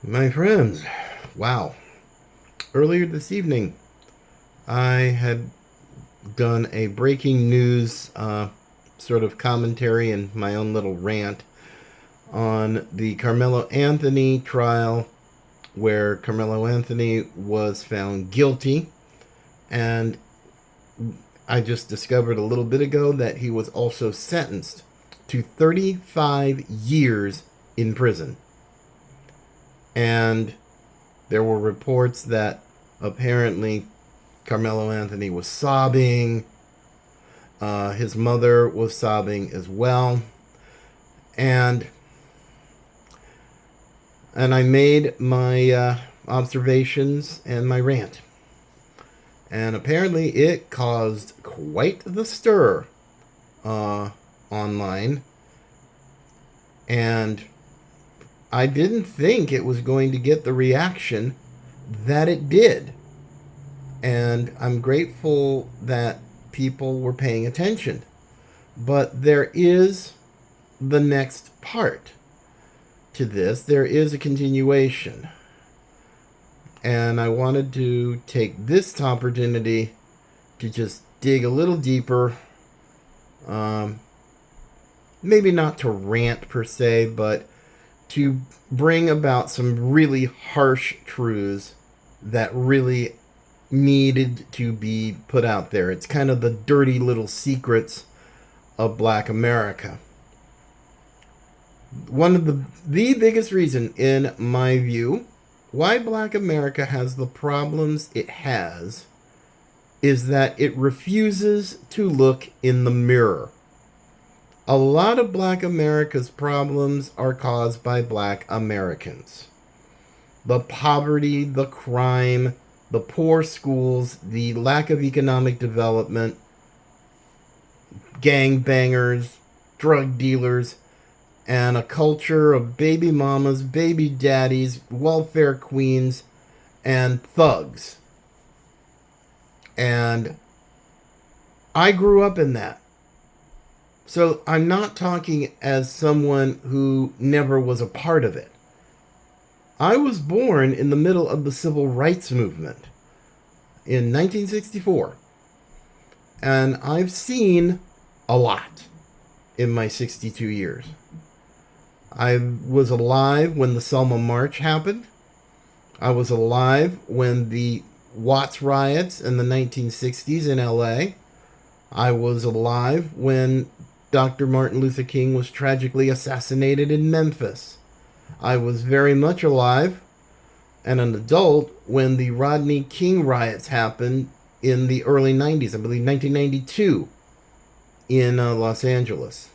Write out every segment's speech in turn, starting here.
My friends, wow. Earlier this evening, I had done a breaking news sort of commentary and my own little rant on the Karmelo Anthony trial, where Karmelo Anthony was found guilty. And I just discovered a little bit ago that he was also sentenced to 35 years in prison. And there were reports that apparently Karmelo Anthony was sobbing. His mother was sobbing as well. And I made my observations and my rant. And apparently it caused quite the stir online. And I didn't think it was going to get the reaction that it did. And I'm grateful that people were paying attention. But there is the next part to this. There is a continuation. And I wanted to take this opportunity to just dig a little deeper. Maybe not to rant per se, but to bring about some really harsh truths that really needed to be put out there. It's kind of the dirty little secrets of Black America. One of the biggest reason, in my view, why Black America has the problems it has is that it refuses to look in the mirror. A lot of Black America's problems are caused by Black Americans. The poverty, the crime, the poor schools, the lack of economic development, gangbangers, drug dealers, and a culture of baby mamas, baby daddies, welfare queens, and thugs. And I grew up in that. So I'm not talking as someone who never was a part of it. I was born in the middle of the civil rights movement in 1964. And I've seen a lot in my 62 years. I was alive when the Selma March happened. I was alive when the Watts riots in the 1960s in LA. I was alive when Dr. Martin Luther King was tragically assassinated in Memphis. I was very much alive and an adult when the Rodney King riots happened in the early 90s, I believe 1992, in Los Angeles.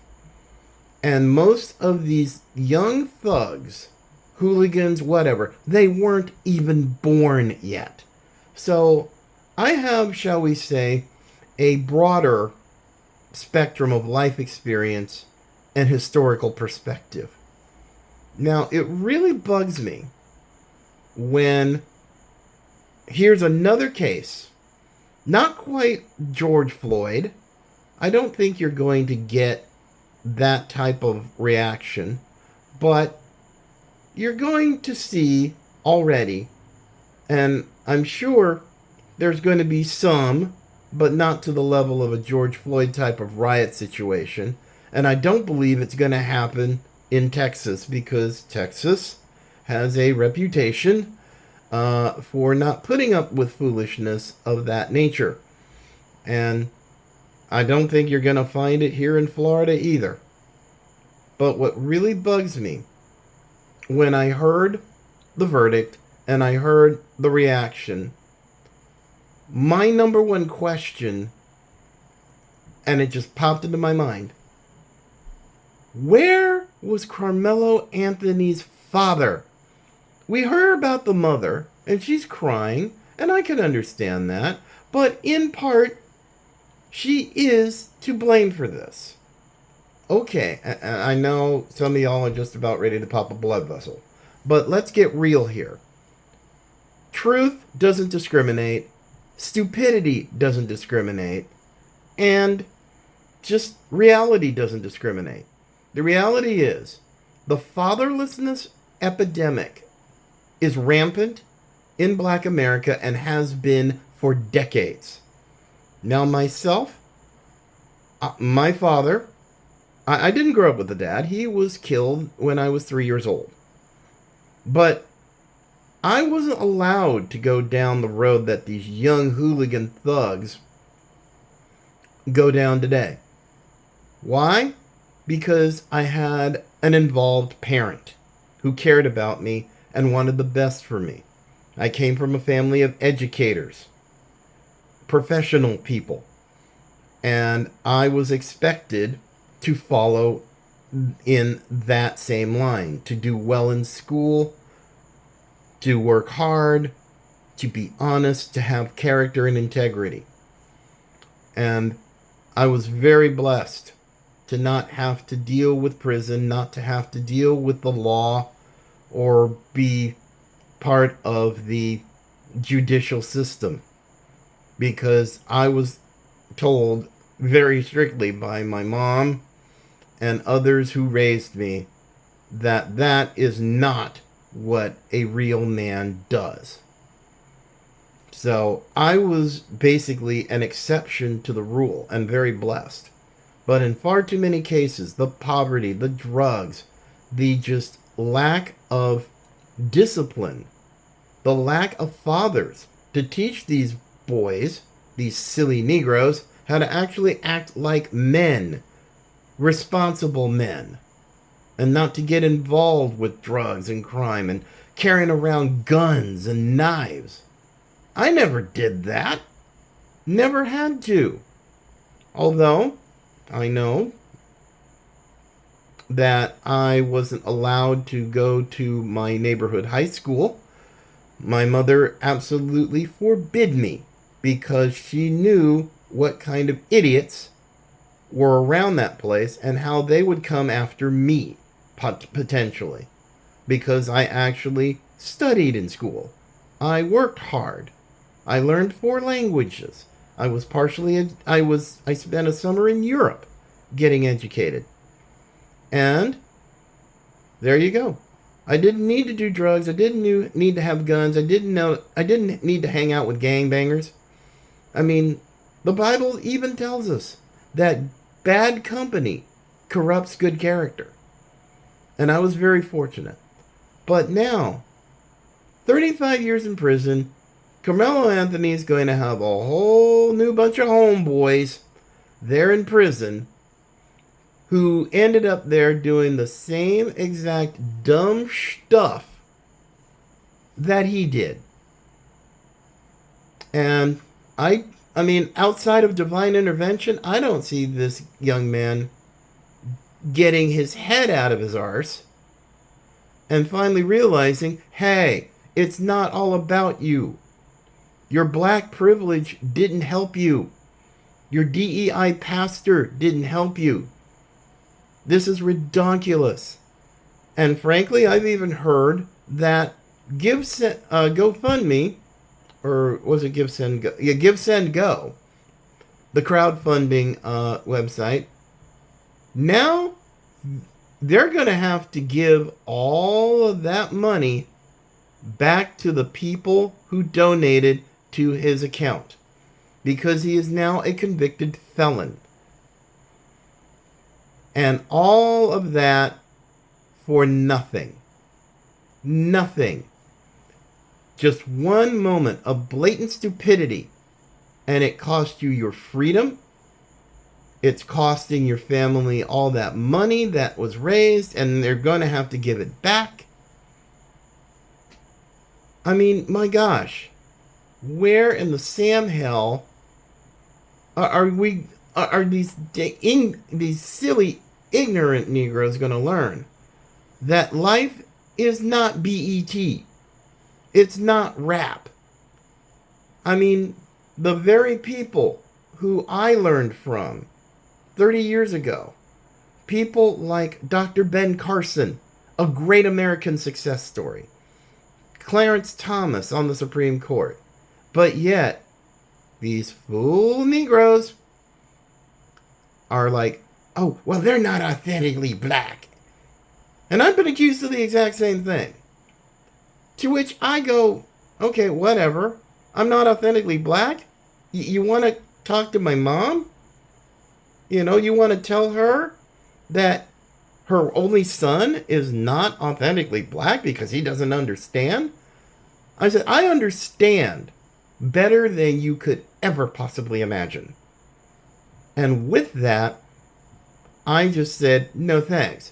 And most of these young thugs, hooligans, whatever, they weren't even born yet. So I have, shall we say, a broader spectrum of life experience and historical perspective. Now, it really bugs me when here's another case, not quite George Floyd. I don't think you're going to get that type of reaction, but you're going to see already, and I'm sure there's going to be some, but not to the level of a George Floyd type of riot situation. And I don't believe it's going to happen in Texas, because Texas has a reputation for not putting up with foolishness of that nature. And I don't think you're going to find it here in Florida either. But what really bugs me, when I heard the verdict and I heard the reaction, my number one question, and it just popped into my mind, where was Karmelo Anthony's father? We heard about the mother, and she's crying, and I can understand that, but in part, she is to blame for this. Okay, I know some of y'all are just about ready to pop a blood vessel, but let's get real here. Truth doesn't discriminate. Stupidity doesn't discriminate, and just reality doesn't discriminate. The reality is the fatherlessness epidemic is rampant in Black America and has been for decades. Now, myself, my father, I didn't grow up with a dad. He was killed when I was 3 years old. But I wasn't allowed to go down the road that these young hooligan thugs go down today. Why? Because I had an involved parent who cared about me and wanted the best for me. I came from a family of educators, professional people, and I was expected to follow in that same line, to do well in school, to work hard, to be honest, to have character and integrity. And I was very blessed to not have to deal with prison, not to have to deal with the law, or be part of the judicial system, because I was told very strictly by my mom and others who raised me that that is not what a real man does. So I was basically an exception to the rule and very blessed. But in far too many cases, the poverty, the drugs, the just lack of discipline, the lack of fathers to teach these boys, these silly Negroes, how to actually act like men, responsible men, and not to get involved with drugs and crime and carrying around guns and knives. I never did that. Never had to. Although, I know that I wasn't allowed to go to my neighborhood high school. My mother absolutely forbid me because she knew what kind of idiots were around that place and how they would come after me, potentially. Because I actually studied in school. I worked hard. I learned 4 languages. I spent a summer in Europe getting educated. And there you go. I didn't need to do drugs. I didn't need to have guns. I didn't need to hang out with gangbangers. I mean, the Bible even tells us that bad company corrupts good character. And I was very fortunate. But now, 35 years in prison, Karmelo Anthony is going to have a whole new bunch of homeboys there in prison who ended up there doing the same exact dumb stuff that he did. And I mean, outside of divine intervention, I don't see this young man getting his head out of his arse and finally realizing, hey, it's not all about you. Your black privilege didn't help you. Your DEI pastor didn't help you. This is ridiculous. And frankly, I've even heard that GoFundMe, or was it GiveSendGo? Yeah, GiveSendGo, the crowdfunding website. Now, they're going to have to give all of that money back to the people who donated to his account, because he is now a convicted felon. And all of that for nothing. Nothing. Just one moment of blatant stupidity, and it cost you your freedom. It's costing your family all that money that was raised, and they're going to have to give it back. I mean, my gosh. Where in the Sam hell are these silly, ignorant Negroes going to learn that life is not BET? It's not rap. I mean, the very people who I learned from 30 years ago, people like Dr. Ben Carson, a great American success story, Clarence Thomas on the Supreme Court, but yet these fool Negroes are like, oh, well, they're not authentically black. And I've been accused of the exact same thing. To which I go, okay, whatever. I'm not authentically black. You want to talk to my mom? You want to tell her that her only son is not authentically black because he doesn't understand? I said, I understand better than you could ever possibly imagine. And with that, I just said, no thanks.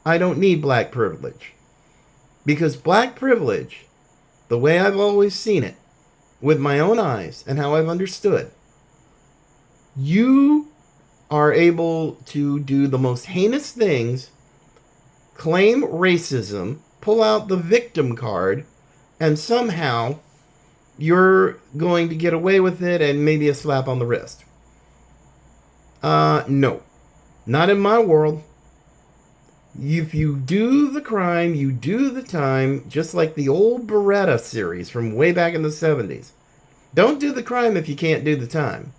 I don't need black privilege. Because black privilege, the way I've always seen it, with my own eyes and how I've understood, you are able to do the most heinous things, claim racism, pull out the victim card, and somehow you're going to get away with it and maybe a slap on the wrist. No. Not in my world. If you do the crime, you do the time, just like the old Beretta series from way back in the 70s. Don't do the crime if you can't do the time.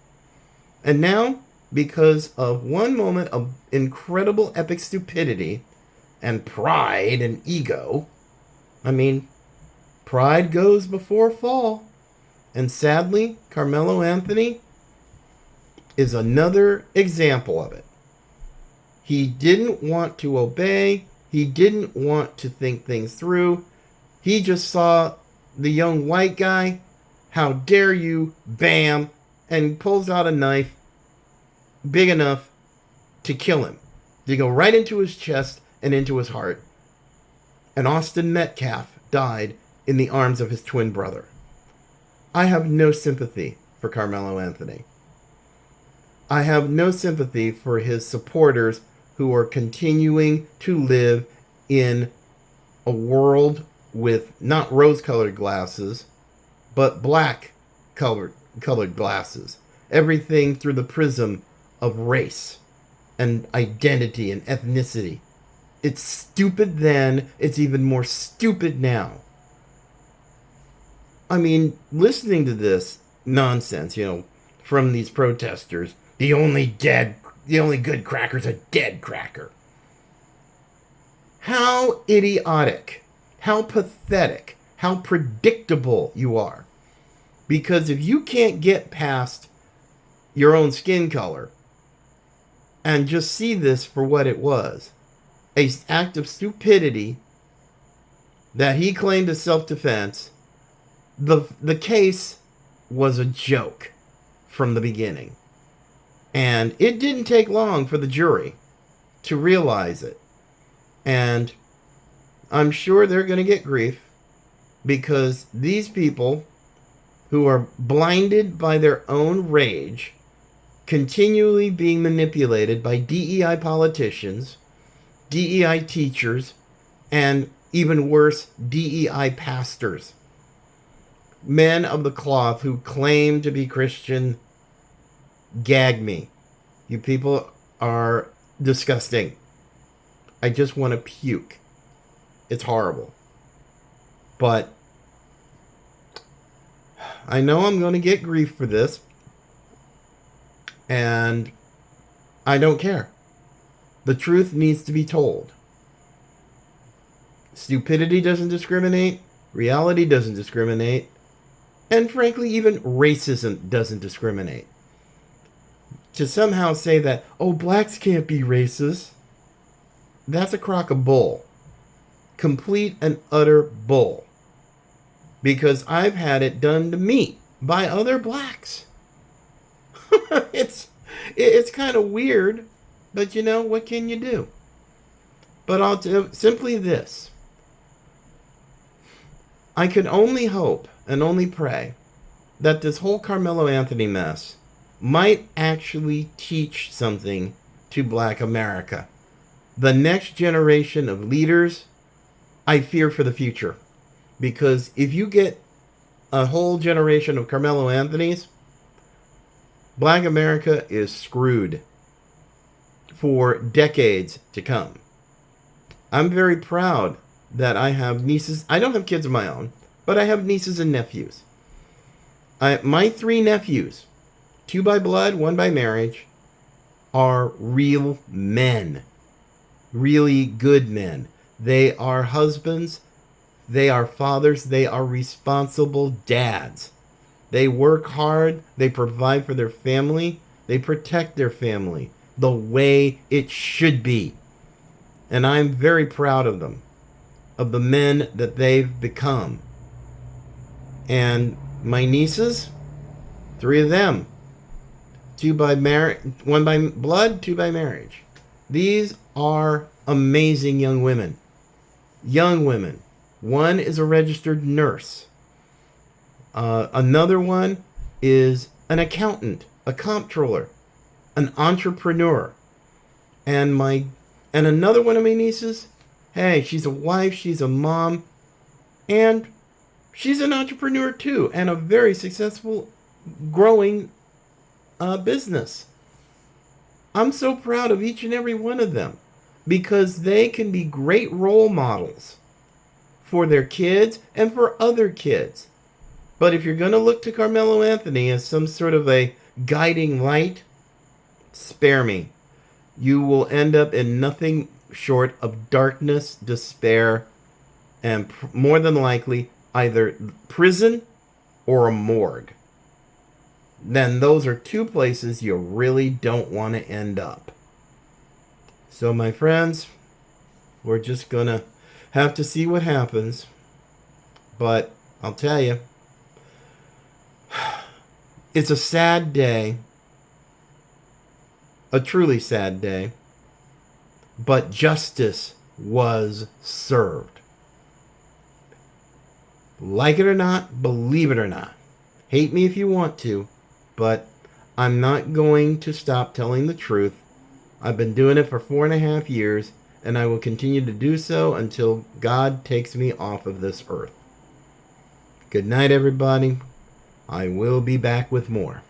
And now, because of one moment of incredible epic stupidity and pride and ego, pride goes before fall. And sadly, Karmelo Anthony is another example of it. He didn't want to obey. He didn't want to think things through. He just saw the young white guy. How dare you? Bam. And pulls out a knife big enough to kill him. To go right into his chest and into his heart. And Austin Metcalf died in the arms of his twin brother. I have no sympathy for Karmelo Anthony. I have no sympathy for his supporters who are continuing to live in a world with not rose-colored glasses, but black-colored glasses. Everything through the prism of race and identity and ethnicity. It's stupid then. It's even more stupid now. Listening to this nonsense, from these protesters, the only good cracker's a dead cracker. How idiotic, how pathetic, how predictable you are. Because if you can't get past your own skin color and just see this for what it was, an act of stupidity that he claimed as self-defense, the case was a joke from the beginning. And it didn't take long for the jury to realize it. And I'm sure they're going to get grief because these people who are blinded by their own rage, continually being manipulated by DEI politicians, DEI teachers, and even worse, DEI pastors. Men of the cloth who claim to be Christian. Gag me. You people are disgusting. I just want to puke. It's horrible. But I know I'm going to get grief for this. And I don't care. The truth needs to be told. Stupidity doesn't discriminate. Reality doesn't discriminate. And frankly, even racism doesn't discriminate. To somehow say that, oh, blacks can't be racist, that's a crock of bull. Complete and utter bull. Because I've had it done to me by other blacks. It's kind of weird, but what can you do? But I'll do simply this. I can only hope and only pray that this whole Karmelo Anthony mess might actually teach something to Black America. The next generation of leaders, I fear for the future. Because if you get a whole generation of Karmelo Anthonys, Black America is screwed for decades to come. I'm very proud that I have nieces. I don't have kids of my own, but I have nieces and nephews. My 3 nephews, 2 by blood, 1 by marriage, are real men. Really good men. They are husbands They are fathers. They are responsible dads. They work hard. They provide for their family. They protect their family the way it should be. And I'm very proud of them, of the men that they've become. And my nieces, 3 of them, 2 by marriage, 1 by blood, 2 by marriage. These are amazing young women. Young women. One is a registered nurse. Another one is an accountant, a comptroller, an entrepreneur. And another one of my nieces, hey, she's a wife, she's a mom, and she's an entrepreneur too, and a very successful, growing business. I'm so proud of each and every one of them because they can be great role models for their kids and for other kids. But if you're going to look to Karmelo Anthony as some sort of a guiding light, spare me. You will end up in nothing short of darkness, despair, and more than likely either prison or a morgue. Then those are 2 places you really don't want to end up. So my friends, we're just going to have to see what happens. But I'll tell you, it's a sad day. A truly sad day. But justice was served. Like it or not, believe it or not. Hate me if you want to, but I'm not going to stop telling the truth. I've been doing it for 4.5 years, and I will continue to do so until God takes me off of this earth. Good night, everybody. I will be back with more.